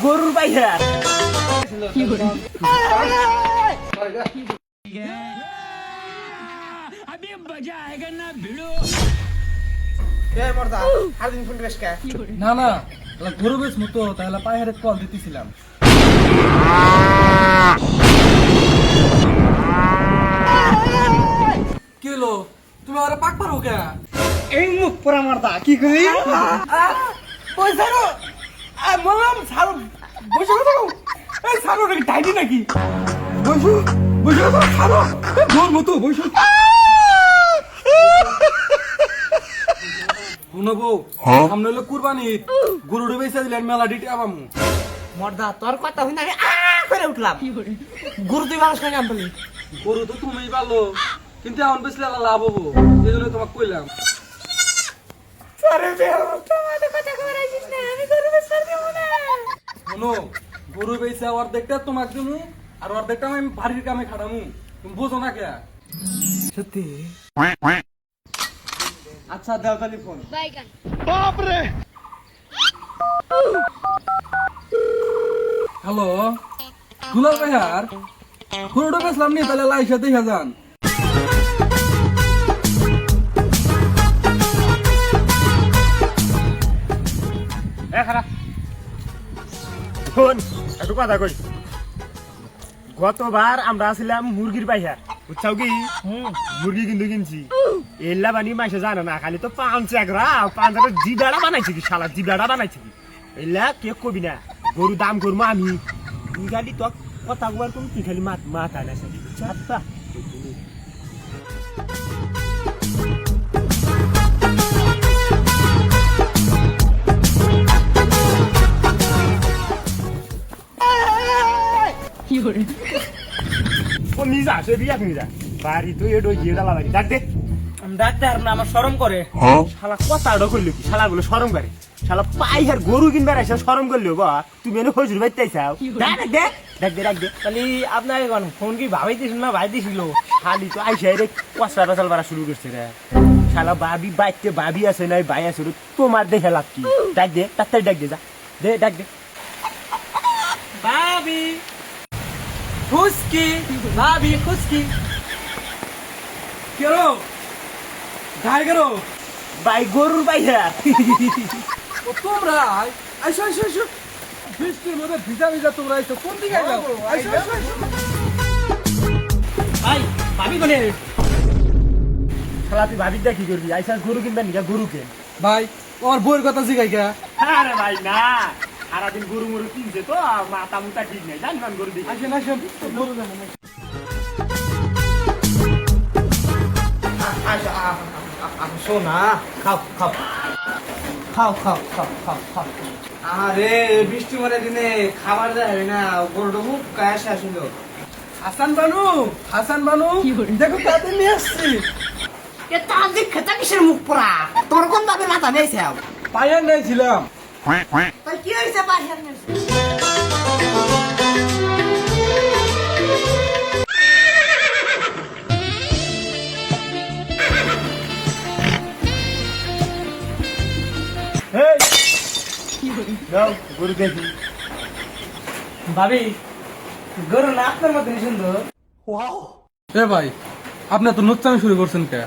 গরুর বাইরা না না গরু বেশ মতো তাহলে পায়ে কল দিতেছিলাম। কি হলো তুমি আরে পাক পারো কে? এই মুখ পোড়া মারতা কি করি বললাম ছাড়ো বসে থাকো। এই ছাড়ো নাকি টাইনি নাকি বসু বসে থাকো ছাড়ো তোর মতো বসু। শুনো বউ সামনে হলো কুরবানি গরু বেচা দিলেন মেলা ডিটে আবামু। মর্দা তোর কথা হই না আমি করে উঠলাম গরু তুই মানুষ কেন আনলি গরু তো তুমি ভালো কিন্তু এখন বেচলে লাভ হবো এই জন্য তোমাকে কইলাম। শোনো গরু বেচা অর্ধেকটা তোমাকে দেবো আর অর্ধেকটা আমি বাড়ির কামে খাটামু তুমি বোঝো না কে? সত্যি আচ্ছা দাও তালি ফোন হ্যালো দুলাল ভাইয়ার গরুটা বেচলাম নি তাহলে লাইসা দেখা যান। ফোন একটু কথা কই গতবার আমরা আসলাম মুরগির বাইহার বুঝছাও কি মুরগি কিন্তু কিনছি এল্লা বানি মাইসে জানে না খালি তো পাঁচটা জিবাড়া বানাইছে কি শালা জিবাড়া বানাইছে কি এল্লা কে কবি না গরু দাম করবো আমি তুই খালি তো কথা বল তুমি তুই খালি মাথা না আচ্ছা ও নিজা সে বিয়া কিনে যা বাড়ি তো এডো গিয়ে ডালা বাড়ি ডাক দে ডাক্তার না আমার শরম করে শালা কথা আড়ো করলো কি শালা গুলো শরম করে শালা পাইহার গরু কিনবার আসে শরম করলো বা তুমি এনে হজুর বাইতে চাও ডাক দে ডাক দে তাহলে আপনার এখন ফোন কি ভাবাই দিছিল না ভাই দিছিল খালি তো আইসা রে কষা টসাল বাড়া শুরু করছে রে শালা ভাবি বাইতে ভাবি আছে নাই ভাই আছে তোমার দেখে লাভ কি ডাক দে তাড়াতাড়ি ডাক দে যা দে ডাক দে ভাবি খুশকি ভাবি খুশকি কেরো গায়ে কেরো ভাই গরুর বাইরা ও তোমরা আইসো আইসো আইসো বৃষ্টির মধ্যে ভিজা ভিজা তোমরা আইসো কোন দিকে যাও? আইসো আইসো আইসো ভাই ভাবি কোনে শালা তুই ভাবি কি করবি আইসা গরু কিনবেন নিকা গরু কেন ভাই ওর বউয়ের কথা জিগাই কে? আরে ভাই না সারাদিন গরু মরু কিনছে তো মাথা মুতা ঠিক নেই জানবেন গরু দিকে আসেন আসেন গরু জানেন শোনা খাও খাও খাও খাও খাও খাও খাও আরে বৃষ্টি মরে দিনে খাবার দেয় না গরুটা মুখ কায় আসলো হাসান বানু দেখো তাদের নিয়ে আসছি খেতা কিসের মুখ পড়া তোর কোন ভাবে মাথা নেইছে পায়ের নিয়েছিলাম তাই কি হয়েছে বাহির গরু দেখি ভাবি গরু না আপনার মতো সুন্দর এ ভাই আপনি তো নোচ্চানো শুরু করছেন কে?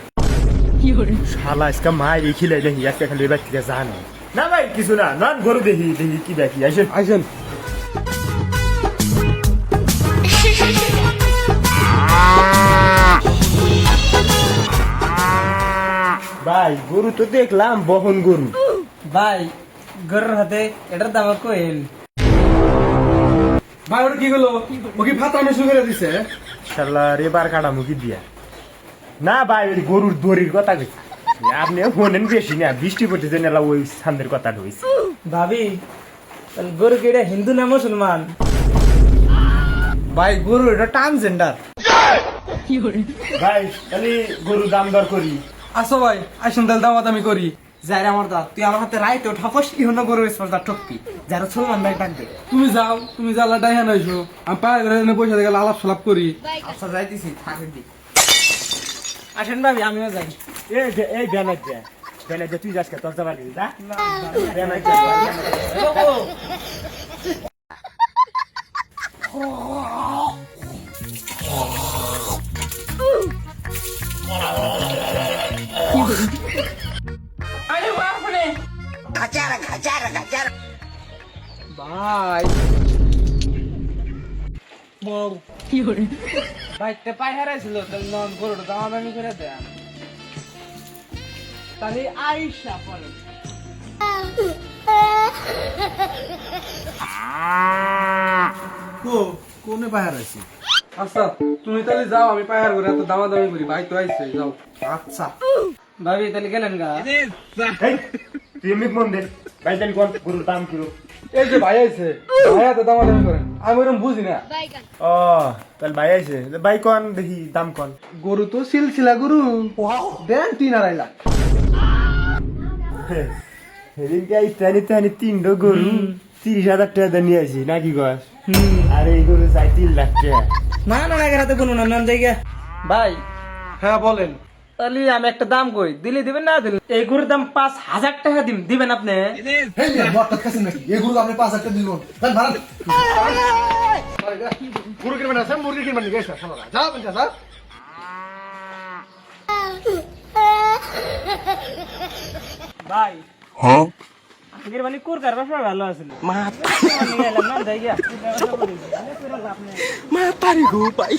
শালা আজকে মায়ের খিলে দেখি আজকে খালি এবার থেকে জানো না ভাই কিছু না না গরু দেখি দেখি কি দেখি আসেন আসেন ভাই গরু তো দেখলাম বহন গরু ভাই গরুর হাতে এটার দাম কইল ভাই ওটা কি হলো ও কি ভাত আমি শুরু করে দিছে? শালা রেবার কাটা মুখি দিয়া না ভাই ওই গরুর দড়ির কথা কইছি আপনি ফোনেন বেশি না বৃষ্টি পড়তেছে না ওই সান্দের কথা হইছে ভাবি তাহলে গরু কি এটা হিন্দু না মুসলমান? ভাই গরু এটা ট্রান্সজেন্ডার। ভাই তাহলে গরু দাম দর করি আসো ভাই আসেন তাহলে দামাত আমি করি। যাই আমার দা তুই আমার হাতে রাইতে ঠাপস কি হলো গরু স্পর্ধা টপকি যারা সুলমান ভাই ডাকবে তুমি যাও তুমি জ্বালা ডাইহান আইসো আমি পায়ে ধরে এনে পয়সা দিয়ে আলাপ সালাপ করি। আচ্ছা যাইতেছি থাকেন দি আসেন ভাবি আমিও যাই এই ব্যানার তাহলে যে তুই যাস কে তোর যাবার যা ভাই বউ বাইকটা পায়ে হারাইছিল তাহলে নন গরুটা দামাদামি করে দেন তাহলে আইসা পরে কোনে বাহির আছে? আচ্ছা তুমি তাহলে যাও আমি পাহাড় করে এত দামাদামি করি ভাই তো আইছে যাও আচ্ছা ভাবি তাহলে গেলেন গা তুই এমনি মন দে ভাই জানি কোন গরুর দাম কিলো এই যে ভাই আইছে ভাই এত দামাদামি করেন আমি ওরকম বুঝি না ও তাহলে ভাই আইছে ভাই কোন দেখি দাম কোন গরু তো সিলসিলা গরু দেন 3.5 লাখ সেদিনকে এই টানি তিনটো গরু 30,000 টাকা দিয়ে নিয়ে আসি নাকি গছ আর এই গরু চাই 3 লাখ টাকা না না না এরাতে কোনো না নাম জায়গা ভাই হ্যাঁ বলেন তাহলে আমি একটা দাম কই দিলে দিবেন না দিলে এই গরুর দাম 5,000 টাকা দিবেন আপনি হেই মিয়া বড় কাছে নাকি এগুলো আপনি 5,000 টাকা দিবেন তাই ভাড়া গরু কিনবেন না মুরগি কিনবেন না গেছে শালা যা বলছা যা ভাই আগের মানে কোরকার ব্যবসা ভালো আছিল নাম জায়গা মা পারি গো ভাই